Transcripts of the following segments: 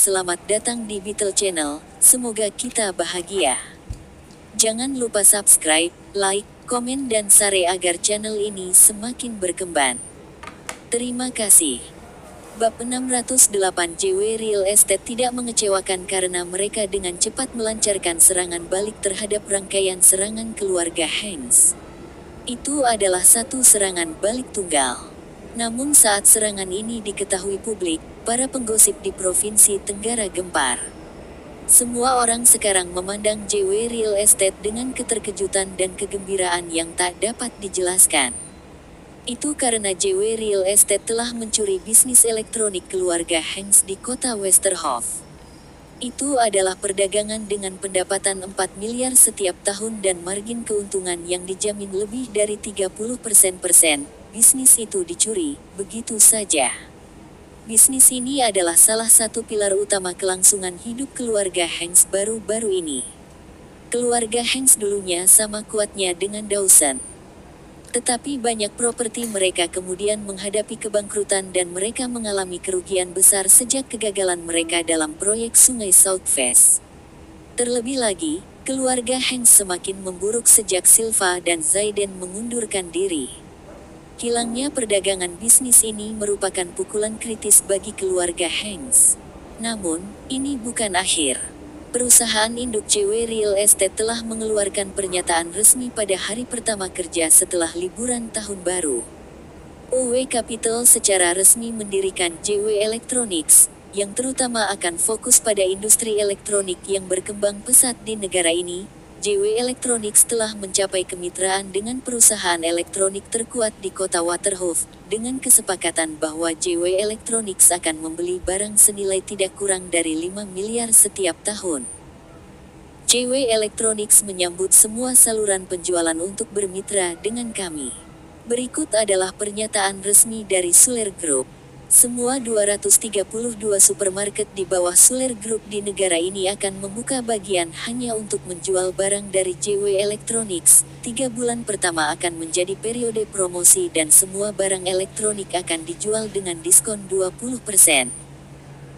selamat datang di Beetle Channel, semoga kita bahagia. Jangan lupa subscribe, like, komen dan share agar channel ini semakin berkembang. Terima kasih. Bab 608 JW Real Estate tidak mengecewakan karena mereka dengan cepat melancarkan serangan balik terhadap rangkaian serangan keluarga Hanks. Itu adalah satu serangan balik tunggal. Namun saat serangan ini diketahui publik, para penggosip di Provinsi Tenggara gempar. Semua orang sekarang memandang JW Real Estate dengan keterkejutan dan kegembiraan yang tak dapat dijelaskan. Itu karena JW Real Estate telah mencuri bisnis elektronik keluarga Hanks di kota Westerhof. Itu adalah perdagangan dengan pendapatan 4 miliar setiap tahun dan margin keuntungan yang dijamin lebih dari 30%. Bisnis itu dicuri, begitu saja. Bisnis ini adalah salah satu pilar utama kelangsungan hidup keluarga Hanks baru-baru ini. Keluarga Hanks dulunya sama kuatnya dengan Dawson. Tetapi banyak properti mereka kemudian menghadapi kebangkrutan dan mereka mengalami kerugian besar sejak kegagalan mereka dalam proyek Sungai Southwest. Terlebih lagi, keluarga Hanks semakin memburuk sejak Silva dan Zayden mengundurkan diri. Hilangnya perdagangan bisnis ini merupakan pukulan kritis bagi keluarga Hanks. Namun, ini bukan akhir. Perusahaan induk JW Real Estate telah mengeluarkan pernyataan resmi pada hari pertama kerja setelah liburan tahun baru. OW Capital secara resmi mendirikan JW Electronics, yang terutama akan fokus pada industri elektronik yang berkembang pesat di negara ini. JW Electronics telah mencapai kemitraan dengan perusahaan elektronik terkuat di kota Waterhoofd, dengan kesepakatan bahwa JW Electronics akan membeli barang senilai tidak kurang dari 5 miliar setiap tahun. JW Electronics menyambut semua saluran penjualan untuk bermitra dengan kami. Berikut adalah pernyataan resmi dari Suler Group. Semua 232 supermarket di bawah Suler Group di negara ini akan membuka bagian hanya untuk menjual barang dari JW Electronics. 3 bulan pertama akan menjadi periode promosi dan semua barang elektronik akan dijual dengan diskon 20%.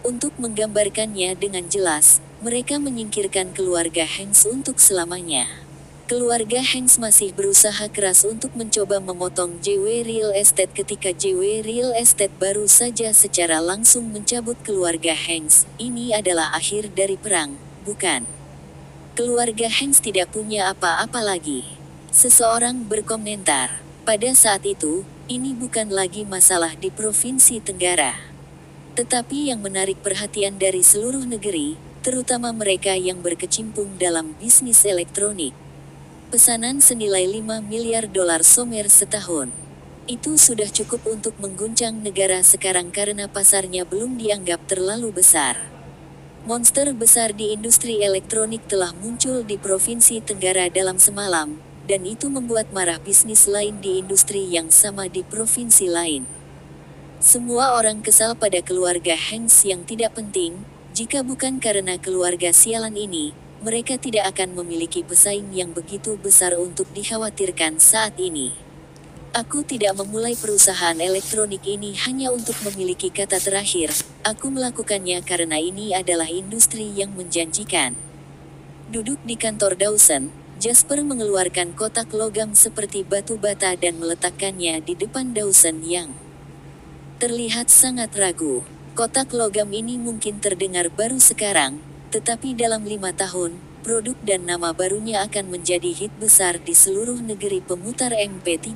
Untuk menggambarkannya dengan jelas, mereka menyingkirkan keluarga Hanks untuk selamanya. Keluarga Hanks masih berusaha keras untuk mencoba memotong JW Real Estate ketika JW Real Estate baru saja secara langsung mencabut keluarga Hanks. Ini adalah akhir dari perang, bukan? Keluarga Hanks tidak punya apa-apa lagi. Seseorang berkomentar. Pada saat itu, ini bukan lagi masalah di Provinsi Tenggara. Tetapi yang menarik perhatian dari seluruh negeri, terutama mereka yang berkecimpung dalam bisnis elektronik. Pesanan senilai 5 miliar dolar Somer setahun. Itu sudah cukup untuk mengguncang negara sekarang karena pasarnya belum dianggap terlalu besar. Monster besar di industri elektronik telah muncul di Provinsi Tenggara dalam semalam, dan itu membuat marah bisnis lain di industri yang sama di provinsi lain. Semua orang kesal pada keluarga Hanks yang tidak penting, jika bukan karena keluarga sialan ini, mereka tidak akan memiliki pesaing yang begitu besar untuk dikhawatirkan saat ini. Aku tidak memulai perusahaan elektronik ini hanya untuk memiliki kata terakhir, aku melakukannya karena ini adalah industri yang menjanjikan. Duduk di kantor Dawson, Jasper mengeluarkan kotak logam seperti batu bata dan meletakkannya di depan Dawson yang terlihat sangat ragu. Kotak logam ini mungkin terdengar baru sekarang, tetapi dalam 5 tahun, produk dan nama barunya akan menjadi hit besar di seluruh negeri pemutar MP3.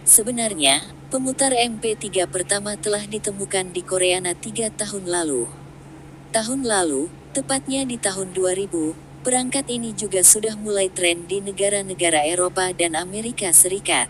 Sebenarnya, pemutar MP3 pertama telah ditemukan di Korea 3 tahun lalu. Tahun lalu, tepatnya di tahun 2000, perangkat ini juga sudah mulai tren di negara-negara Eropa dan Amerika Serikat.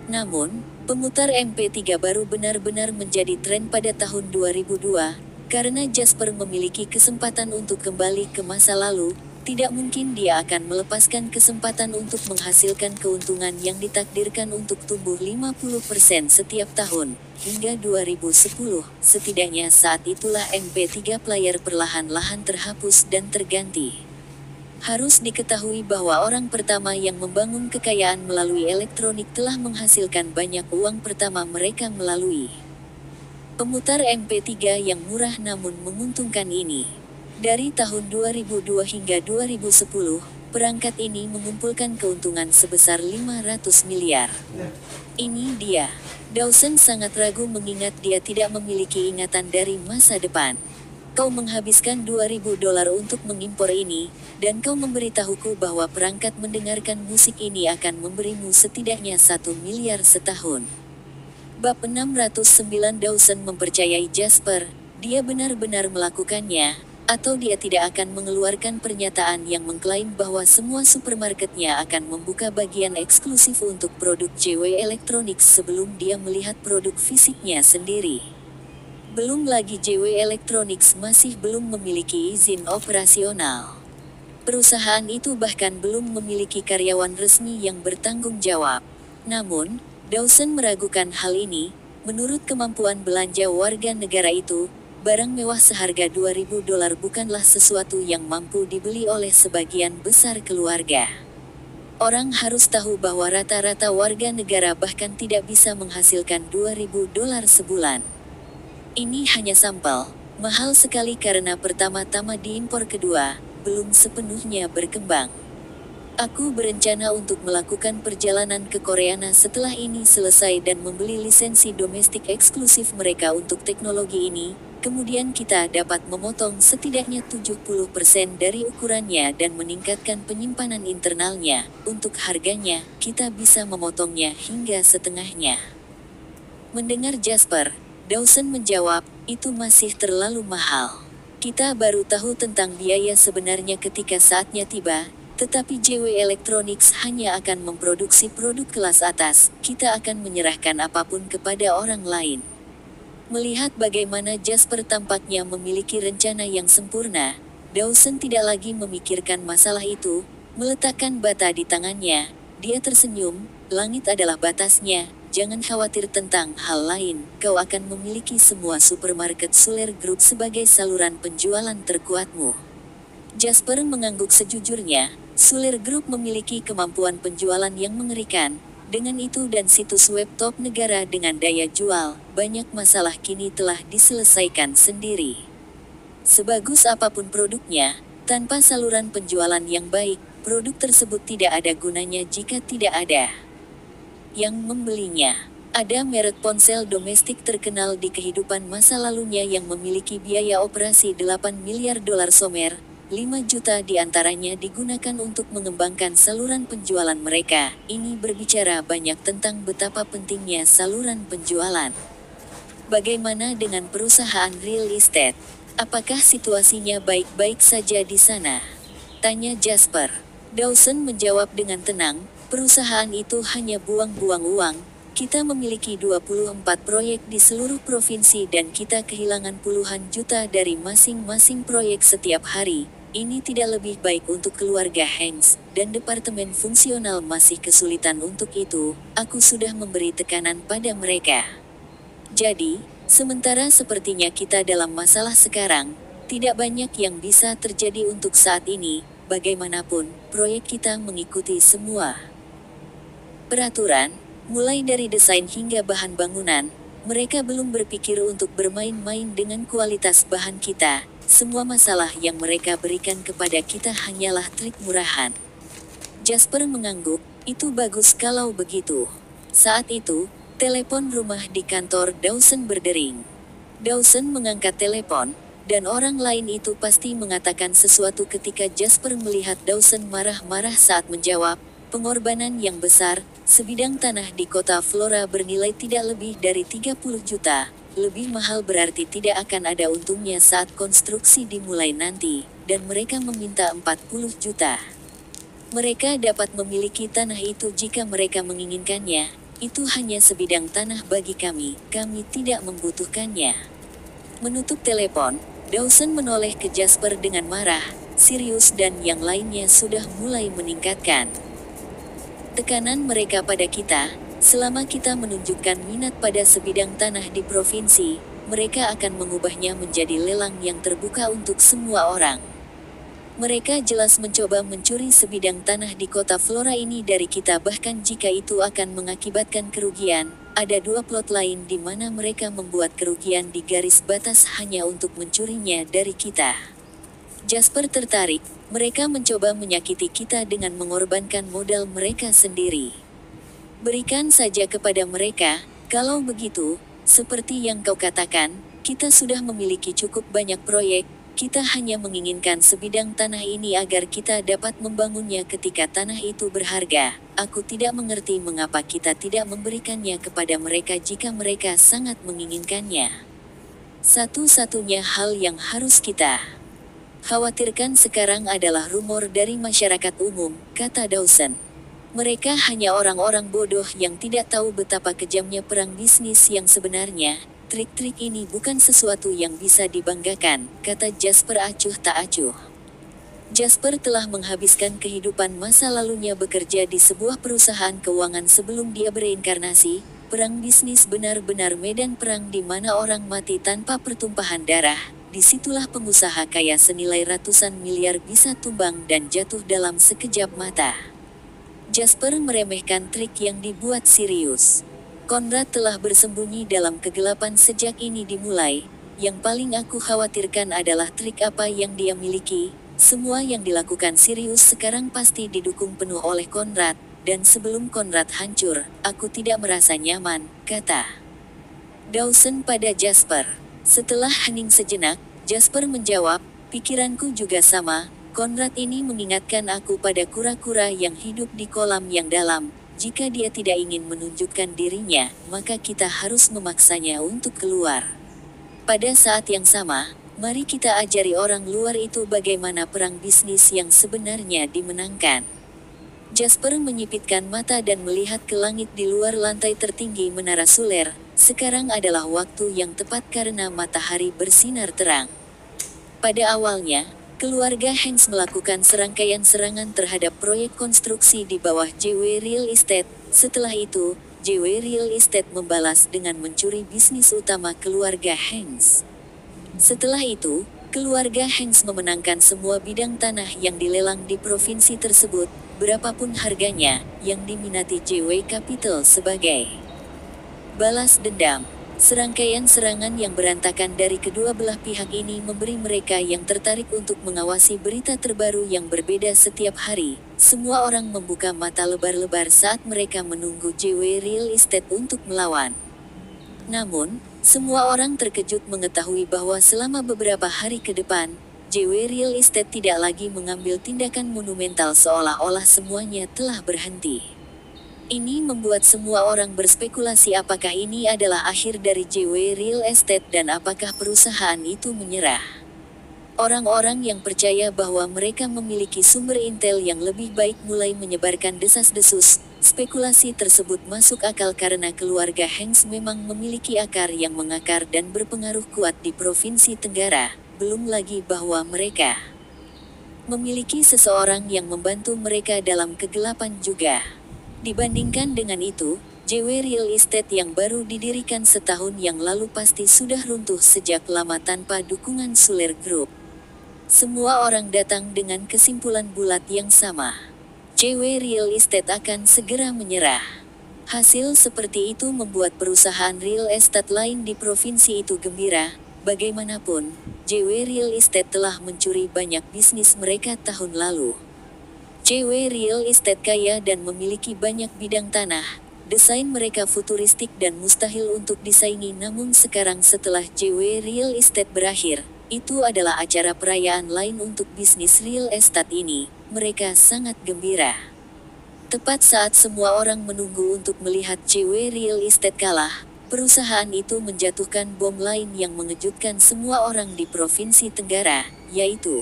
Namun, pemutar MP3 baru benar-benar menjadi tren pada tahun 2002, karena Jasper memiliki kesempatan untuk kembali ke masa lalu, tidak mungkin dia akan melepaskan kesempatan untuk menghasilkan keuntungan yang ditakdirkan untuk tumbuh 50% setiap tahun, hingga 2010. Setidaknya saat itulah MP3 player perlahan-lahan terhapus dan terganti. Harus diketahui bahwa orang pertama yang membangun kekayaan melalui elektronik telah menghasilkan banyak uang pertama mereka melalui Pemutar MP3 yang murah namun menguntungkan ini. Dari tahun 2002 hingga 2010, perangkat ini mengumpulkan keuntungan sebesar 500 miliar. Ini dia. Dawson sangat ragu mengingat dia tidak memiliki ingatan dari masa depan. Kau menghabiskan $2.000 untuk mengimpor ini, dan kau memberitahuku bahwa perangkat mendengarkan musik ini akan memberimu setidaknya 1 miliar setahun. Bab 609. Dawson mempercayai Jasper, dia benar-benar melakukannya, atau dia tidak akan mengeluarkan pernyataan yang mengklaim bahwa semua supermarketnya akan membuka bagian eksklusif untuk produk JW Electronics sebelum dia melihat produk fisiknya sendiri. Belum lagi JW Electronics masih belum memiliki izin operasional. Perusahaan itu bahkan belum memiliki karyawan resmi yang bertanggung jawab. Namun, Dawson meragukan hal ini. Menurut kemampuan belanja warga negara itu, barang mewah seharga $2.000 bukanlah sesuatu yang mampu dibeli oleh sebagian besar keluarga. Orang harus tahu bahwa rata-rata warga negara bahkan tidak bisa menghasilkan $2.000 sebulan. Ini hanya sampel, mahal sekali karena pertama-tama diimpor, kedua, belum sepenuhnya berkembang. Aku berencana untuk melakukan perjalanan ke Korea setelah ini selesai dan membeli lisensi domestik eksklusif mereka untuk teknologi ini. Kemudian kita dapat memotong setidaknya 70% dari ukurannya dan meningkatkan penyimpanan internalnya. Untuk harganya, kita bisa memotongnya hingga setengahnya. Mendengar Jasper, Dawson menjawab, itu masih terlalu mahal. Kita baru tahu tentang biaya sebenarnya ketika saatnya tiba. Tetapi JW Electronics hanya akan memproduksi produk kelas atas, kita akan menyerahkan apapun kepada orang lain. Melihat bagaimana Jasper tampaknya memiliki rencana yang sempurna, Dawson tidak lagi memikirkan masalah itu. Meletakkan bata di tangannya, dia tersenyum, langit adalah batasnya, jangan khawatir tentang hal lain, kau akan memiliki semua supermarket Suler Group sebagai saluran penjualan terkuatmu. Jasper mengangguk sejujurnya. Suler Group memiliki kemampuan penjualan yang mengerikan. Dengan itu dan situs web top negara dengan daya jual, banyak masalah kini telah diselesaikan sendiri. Sebagus apapun produknya, tanpa saluran penjualan yang baik, produk tersebut tidak ada gunanya jika tidak ada yang membelinya. Ada merek ponsel domestik terkenal di kehidupan masa lalunya yang memiliki biaya operasi $8 miliar Somer. 5 juta di antaranya digunakan untuk mengembangkan saluran penjualan mereka. Ini berbicara banyak tentang betapa pentingnya saluran penjualan. Bagaimana dengan perusahaan real estate? Apakah situasinya baik-baik saja di sana? Tanya Jasper. Dawson menjawab dengan tenang, perusahaan itu hanya buang-buang uang. Kita memiliki 24 proyek di seluruh provinsi dan kita kehilangan puluhan juta dari masing-masing proyek setiap hari. Ini tidak lebih baik untuk keluarga Hanks, dan departemen fungsional masih kesulitan untuk itu. Aku sudah memberi tekanan pada mereka. Jadi, sementara sepertinya kita dalam masalah sekarang, tidak banyak yang bisa terjadi untuk saat ini. Bagaimanapun, proyek kita mengikuti semua peraturan, mulai dari desain hingga bahan bangunan. Mereka belum berpikir untuk bermain-main dengan kualitas bahan kita. Semua masalah yang mereka berikan kepada kita hanyalah trik murahan. Jasper mengangguk, itu bagus kalau begitu. Saat itu, telepon rumah di kantor Dawson berdering. Dawson mengangkat telepon, dan orang lain itu pasti mengatakan sesuatu ketika Jasper melihat Dawson marah-marah saat menjawab, pengorbanan yang besar, sebidang tanah di kota Flora bernilai tidak lebih dari 30 juta. Lebih mahal berarti tidak akan ada untungnya saat konstruksi dimulai nanti, dan mereka meminta 40 juta. Mereka dapat memiliki tanah itu jika mereka menginginkannya. Itu hanya sebidang tanah bagi kami tidak membutuhkannya. Menutup telepon, Dawson menoleh ke Jasper dengan marah. Sirius dan yang lainnya sudah mulai meningkatkan tekanan mereka pada kita. Selama kita menunjukkan minat pada sebidang tanah di provinsi, mereka akan mengubahnya menjadi lelang yang terbuka untuk semua orang. Mereka jelas mencoba mencuri sebidang tanah di kota Flora ini dari kita bahkan jika itu akan mengakibatkan kerugian. ada dua plot lain di mana mereka membuat kerugian di garis batas hanya untuk mencurinya dari kita. Jasper tertarik, mereka mencoba menyakiti kita dengan mengorbankan modal mereka sendiri. Berikan saja kepada mereka, kalau begitu, seperti yang kau katakan, kita sudah memiliki cukup banyak proyek, kita hanya menginginkan sebidang tanah ini agar kita dapat membangunnya ketika tanah itu berharga. Aku tidak mengerti mengapa kita tidak memberikannya kepada mereka jika mereka sangat menginginkannya. Satu-satunya hal yang harus kita khawatirkan sekarang adalah rumor dari masyarakat umum, kata Dawson. Mereka hanya orang-orang bodoh yang tidak tahu betapa kejamnya perang bisnis yang sebenarnya. Trik-trik ini bukan sesuatu yang bisa dibanggakan, kata Jasper acuh tak acuh. Jasper telah menghabiskan kehidupan masa lalunya bekerja di sebuah perusahaan keuangan sebelum dia bereinkarnasi. Perang bisnis benar-benar medan perang di mana orang mati tanpa pertumpahan darah. Disitulah pengusaha kaya senilai ratusan miliar bisa tumbang dan jatuh dalam sekejap mata. Jasper meremehkan trik yang dibuat Sirius. Conrad telah bersembunyi dalam kegelapan sejak ini dimulai. Yang paling aku khawatirkan adalah trik apa yang dia miliki. Semua yang dilakukan Sirius sekarang pasti didukung penuh oleh Conrad. Dan sebelum Conrad hancur, aku tidak merasa nyaman, kata Dawson pada Jasper. Setelah hening sejenak, Jasper menjawab, pikiranku juga sama. Conrad ini mengingatkan aku pada kura-kura yang hidup di kolam yang dalam. Jika dia tidak ingin menunjukkan dirinya, maka kita harus memaksanya untuk keluar. Pada saat yang sama, mari kita ajari orang luar itu bagaimana perang bisnis yang sebenarnya dimenangkan. Jasper menyipitkan mata dan melihat ke langit di luar lantai tertinggi Menara Suler. Sekarang adalah waktu yang tepat karena matahari bersinar terang. Pada awalnya, keluarga Hanks melakukan serangkaian serangan terhadap proyek konstruksi di bawah JW Real Estate. Setelah itu, JW Real Estate membalas dengan mencuri bisnis utama keluarga Hanks. Setelah itu, keluarga Hanks memenangkan semua bidang tanah yang dilelang di provinsi tersebut, berapapun harganya, yang diminati JW Capital sebagai balas dendam. Serangkaian serangan yang berantakan dari kedua belah pihak ini memberi mereka yang tertarik untuk mengawasi berita terbaru yang berbeda setiap hari. Semua orang membuka mata lebar-lebar saat mereka menunggu JW Real Estate untuk melawan. Namun, semua orang terkejut mengetahui bahwa selama beberapa hari ke depan, JW Real Estate tidak lagi mengambil tindakan monumental seolah-olah semuanya telah berhenti. Ini membuat semua orang berspekulasi apakah ini adalah akhir dari JW Real Estate dan apakah perusahaan itu menyerah. Orang-orang yang percaya bahwa mereka memiliki sumber intel yang lebih baik mulai menyebarkan desas-desus. Spekulasi tersebut masuk akal karena keluarga Hanks memang memiliki akar yang mengakar dan berpengaruh kuat di Provinsi Tenggara. Belum lagi bahwa mereka memiliki seseorang yang membantu mereka dalam kegelapan juga. Dibandingkan dengan itu, JW Real Estate yang baru didirikan setahun yang lalu pasti sudah runtuh sejak lama tanpa dukungan Suler Group. Semua orang datang dengan kesimpulan bulat yang sama. JW Real Estate akan segera menyerah. Hasil seperti itu membuat perusahaan real estate lain di provinsi itu gembira. Bagaimanapun, JW Real Estate telah mencuri banyak bisnis mereka tahun lalu. JW Real Estate kaya dan memiliki banyak bidang tanah. Desain mereka futuristik dan mustahil untuk disaingi, namun sekarang setelah JW Real Estate berakhir, itu adalah acara perayaan lain untuk bisnis real estate ini. Mereka sangat gembira. Tepat saat semua orang menunggu untuk melihat JW Real Estate kalah, perusahaan itu menjatuhkan bom lain yang mengejutkan semua orang di Provinsi Tenggara, yaitu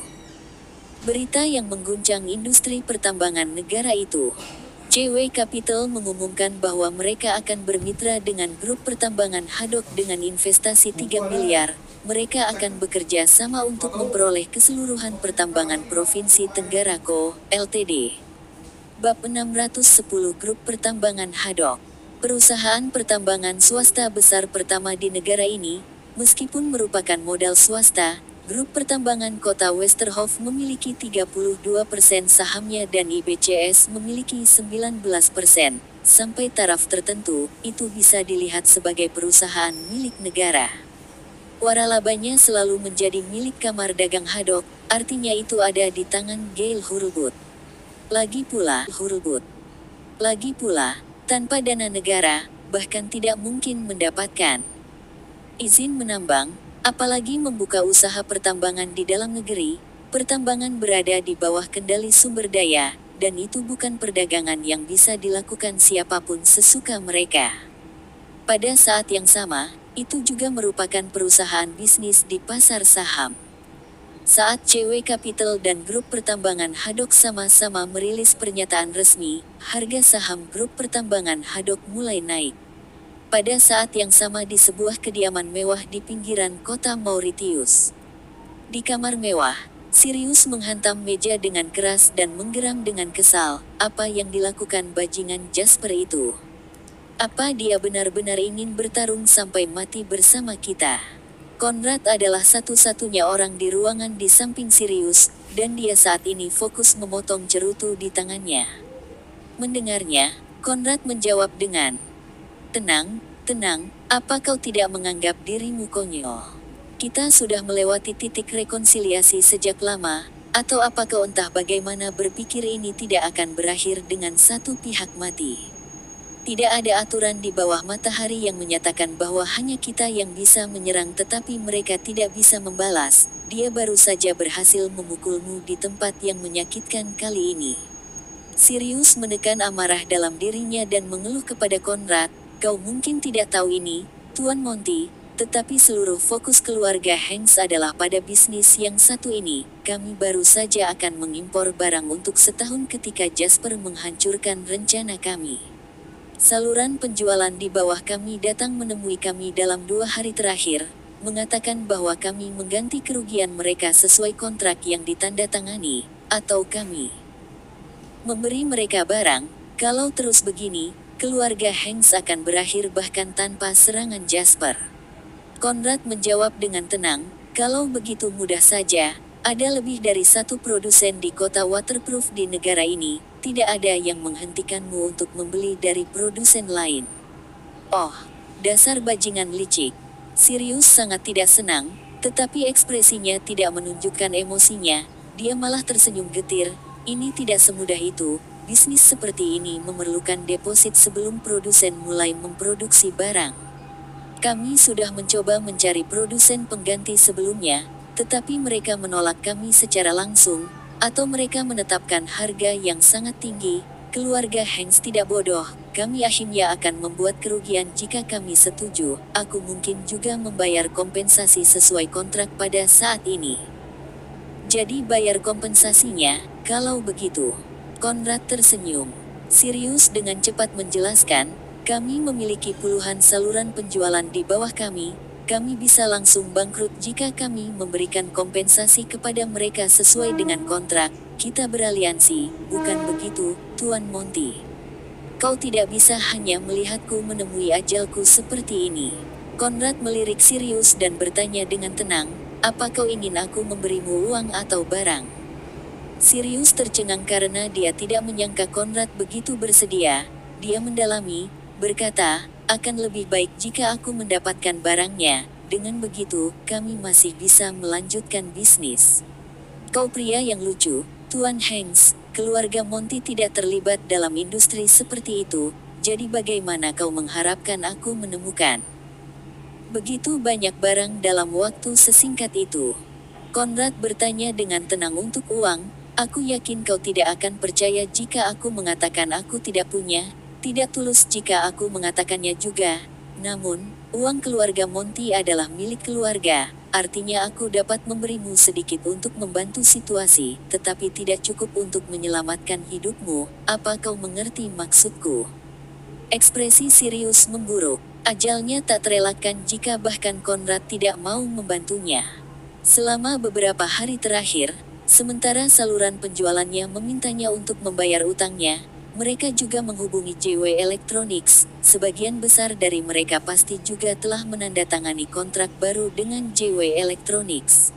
berita yang mengguncang industri pertambangan negara itu. JW Capital mengumumkan bahwa mereka akan bermitra dengan grup pertambangan Haddock dengan investasi 3 miliar. Mereka akan bekerja sama untuk memperoleh keseluruhan pertambangan Provinsi Tenggara Co. Ltd. Bab 610 Grup Pertambangan Haddock. Perusahaan pertambangan swasta besar pertama di negara ini, meskipun merupakan modal swasta, Grup Pertambangan Kota Westerhof memiliki 32% sahamnya dan IBCS memiliki 19%. Sampai taraf tertentu, itu bisa dilihat sebagai perusahaan milik negara. Waralabanya selalu menjadi milik Kamar Dagang Hadok, artinya itu ada di tangan Gail Hurlbut. Lagi pula, tanpa dana negara, bahkan tidak mungkin mendapatkan izin menambang, apalagi membuka usaha pertambangan di dalam negeri. Pertambangan berada di bawah kendali sumber daya, dan itu bukan perdagangan yang bisa dilakukan siapapun sesuka mereka. Pada saat yang sama, itu juga merupakan perusahaan bisnis di pasar saham. Saat CW Capital dan Grup Pertambangan Hadok sama-sama merilis pernyataan resmi, harga saham Grup Pertambangan Hadok mulai naik. Pada saat yang sama di sebuah kediaman mewah di pinggiran kota Mauritius. Di kamar mewah, Sirius menghantam meja dengan keras dan menggeram dengan kesal. Apa yang dilakukan bajingan Jasper itu? Apa dia benar-benar ingin bertarung sampai mati bersama kita? Conrad adalah satu-satunya orang di ruangan di samping Sirius, dan dia saat ini fokus memotong cerutu di tangannya. Mendengarnya, Conrad menjawab dengan tenang, apa kau tidak menganggap dirimu konyol? Kita sudah melewati titik rekonsiliasi sejak lama, atau apa kau entah bagaimana berpikir ini tidak akan berakhir dengan satu pihak mati? Tidak ada aturan di bawah matahari yang menyatakan bahwa hanya kita yang bisa menyerang tetapi mereka tidak bisa membalas. Dia baru saja berhasil memukulmu di tempat yang menyakitkan kali ini. Sirius menekan amarah dalam dirinya dan mengeluh kepada Conrad. Kau mungkin tidak tahu ini, Tuan Monty, tetapi seluruh fokus keluarga Hanks adalah pada bisnis yang satu ini. Kami baru saja akan mengimpor barang untuk setahun ketika Jasper menghancurkan rencana kami. Saluran penjualan di bawah kami datang menemui kami dalam 2 hari terakhir, mengatakan bahwa kami mengganti kerugian mereka sesuai kontrak yang ditandatangani, atau kami memberi mereka barang. Kalau terus begini, keluarga Hanks akan berakhir bahkan tanpa serangan Jasper. Conrad menjawab dengan tenang, kalau begitu mudah saja, ada lebih dari satu produsen di kota waterproof di negara ini, tidak ada yang menghentikanmu untuk membeli dari produsen lain. Oh, dasar bajingan licik. Sirius sangat tidak senang, tetapi ekspresinya tidak menunjukkan emosinya, dia malah tersenyum getir. Ini tidak semudah itu. Bisnis seperti ini memerlukan deposit sebelum produsen mulai memproduksi barang. Kami sudah mencoba mencari produsen pengganti sebelumnya, tetapi mereka menolak kami secara langsung, atau mereka menetapkan harga yang sangat tinggi. Keluarga Hanks tidak bodoh, kami akhirnya akan membuat kerugian jika kami setuju. Aku mungkin juga membayar kompensasi sesuai kontrak pada saat ini. Jadi bayar kompensasinya, kalau begitu. Conrad tersenyum. Sirius dengan cepat menjelaskan, kami memiliki puluhan saluran penjualan di bawah kami bisa langsung bangkrut jika kami memberikan kompensasi kepada mereka sesuai dengan kontrak. Kita beraliansi, bukan begitu, Tuan Monty? Kau tidak bisa hanya melihatku menemui ajalku seperti ini. Conrad melirik Sirius dan bertanya dengan tenang, apa kau ingin aku memberimu uang atau barang? Sirius tercengang karena dia tidak menyangka Conrad begitu bersedia. Dia mendalami, berkata, akan lebih baik jika aku mendapatkan barangnya. Dengan begitu, kami masih bisa melanjutkan bisnis. Kau pria yang lucu, Tuan Hanks. Keluarga Monty tidak terlibat dalam industri seperti itu, jadi bagaimana kau mengharapkan aku menemukan begitu banyak barang dalam waktu sesingkat itu? Conrad bertanya dengan tenang. Untuk uang, aku yakin kau tidak akan percaya jika aku mengatakan aku tidak punya, tidak tulus jika aku mengatakannya juga. Namun, uang keluarga Monty adalah milik keluarga, artinya aku dapat memberimu sedikit untuk membantu situasi, tetapi tidak cukup untuk menyelamatkan hidupmu. Apa kau mengerti maksudku? Ekspresi Sirius memburuk. Ajalnya tak terelakkan jika bahkan Conrad tidak mau membantunya. Selama beberapa hari terakhir, sementara saluran penjualannya memintanya untuk membayar utangnya, mereka juga menghubungi JW Electronics. Sebagian besar dari mereka pasti juga telah menandatangani kontrak baru dengan JW Electronics.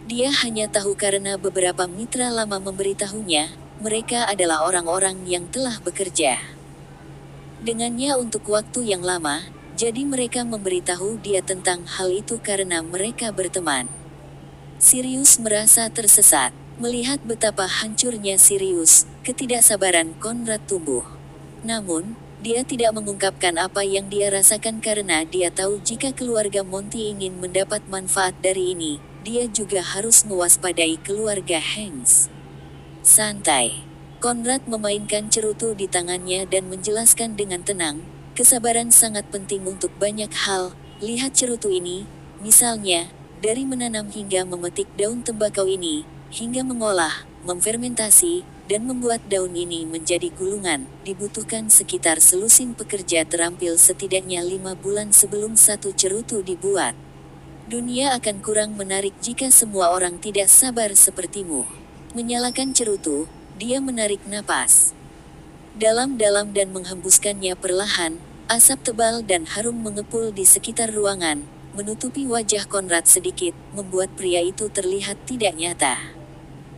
Dia hanya tahu karena beberapa mitra lama memberitahunya, mereka adalah orang-orang yang telah bekerja dengannya untuk waktu yang lama, jadi mereka memberitahu dia tentang hal itu karena mereka berteman. Sirius merasa tersesat. Melihat betapa hancurnya Sirius, ketidaksabaran Conrad tumbuh. Namun, dia tidak mengungkapkan apa yang dia rasakan karena dia tahu jika keluarga Monty ingin mendapat manfaat dari ini, dia juga harus mewaspadai keluarga Hanks. Santai. Conrad memainkan cerutu di tangannya dan menjelaskan dengan tenang, kesabaran sangat penting untuk banyak hal, lihat cerutu ini, misalnya, dari menanam hingga memetik daun tembakau ini, hingga mengolah, memfermentasi, dan membuat daun ini menjadi gulungan, dibutuhkan sekitar selusin pekerja terampil setidaknya 5 bulan sebelum satu cerutu dibuat. Dunia akan kurang menarik jika semua orang tidak sabar sepertimu. Menyalakan cerutu, dia menarik napas dalam-dalam dan menghembuskannya perlahan, asap tebal dan harum mengepul di sekitar ruangan, menutupi wajah Conrad sedikit, membuat pria itu terlihat tidak nyata.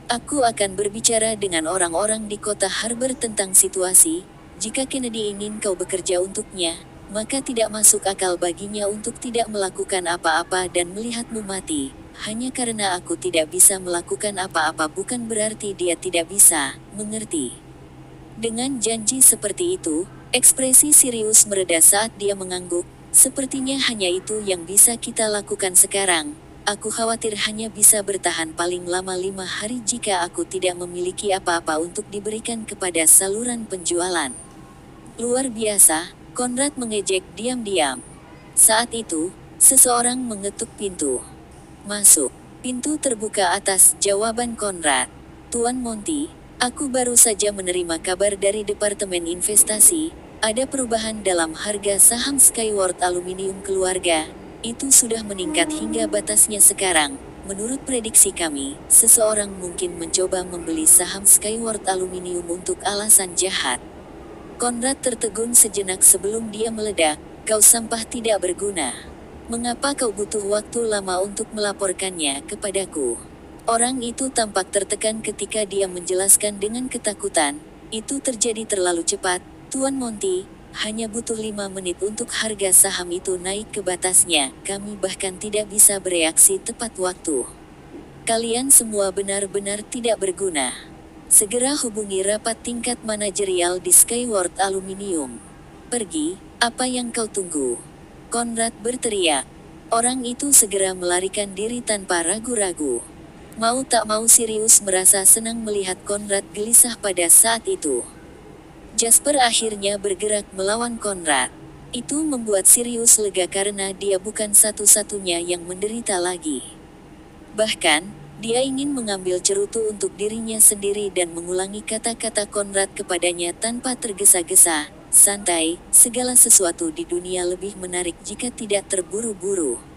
Aku akan berbicara dengan orang-orang di kota Harbor tentang situasi, jika Kennedy ingin kau bekerja untuknya, maka tidak masuk akal baginya untuk tidak melakukan apa-apa dan melihatmu mati. Hanya karena aku tidak bisa melakukan apa-apa bukan berarti dia tidak bisa, mengerti? Dengan janji seperti itu, ekspresi Sirius mereda saat dia mengangguk, sepertinya hanya itu yang bisa kita lakukan sekarang. Aku khawatir hanya bisa bertahan paling lama 5 hari jika aku tidak memiliki apa-apa untuk diberikan kepada saluran penjualan. Luar biasa, Conrad mengejek diam-diam. Saat itu, seseorang mengetuk pintu. Masuk. Pintu terbuka atas jawaban Conrad. Tuan Monty, aku baru saja menerima kabar dari Departemen Investasi, ada perubahan dalam harga saham Skyward Aluminium keluarga. Itu sudah meningkat hingga batasnya sekarang. Menurut prediksi kami, seseorang mungkin mencoba membeli saham Skyward Aluminium untuk alasan jahat. Conrad tertegun sejenak sebelum dia meledak, kau sampah tidak berguna. Mengapa kau butuh waktu lama untuk melaporkannya kepadaku? Orang itu tampak tertekan ketika dia menjelaskan dengan ketakutan, itu terjadi terlalu cepat, Tuan Monty. Hanya butuh 5 menit untuk harga saham itu naik ke batasnya, kami bahkan tidak bisa bereaksi tepat waktu. Kalian semua benar-benar tidak berguna. Segera hubungi rapat tingkat manajerial di Skyward Aluminium. Pergi, apa yang kau tunggu? Conrad berteriak. Orang itu segera melarikan diri tanpa ragu-ragu. Mau tak mau Sirius merasa senang melihat Conrad gelisah pada saat itu. Jasper akhirnya bergerak melawan Conrad. Itu membuat Sirius lega karena dia bukan satu-satunya yang menderita lagi. Bahkan, dia ingin mengambil cerutu untuk dirinya sendiri dan mengulangi kata-kata Conrad kepadanya tanpa tergesa-gesa. Santai, segala sesuatu di dunia lebih menarik jika tidak terburu-buru.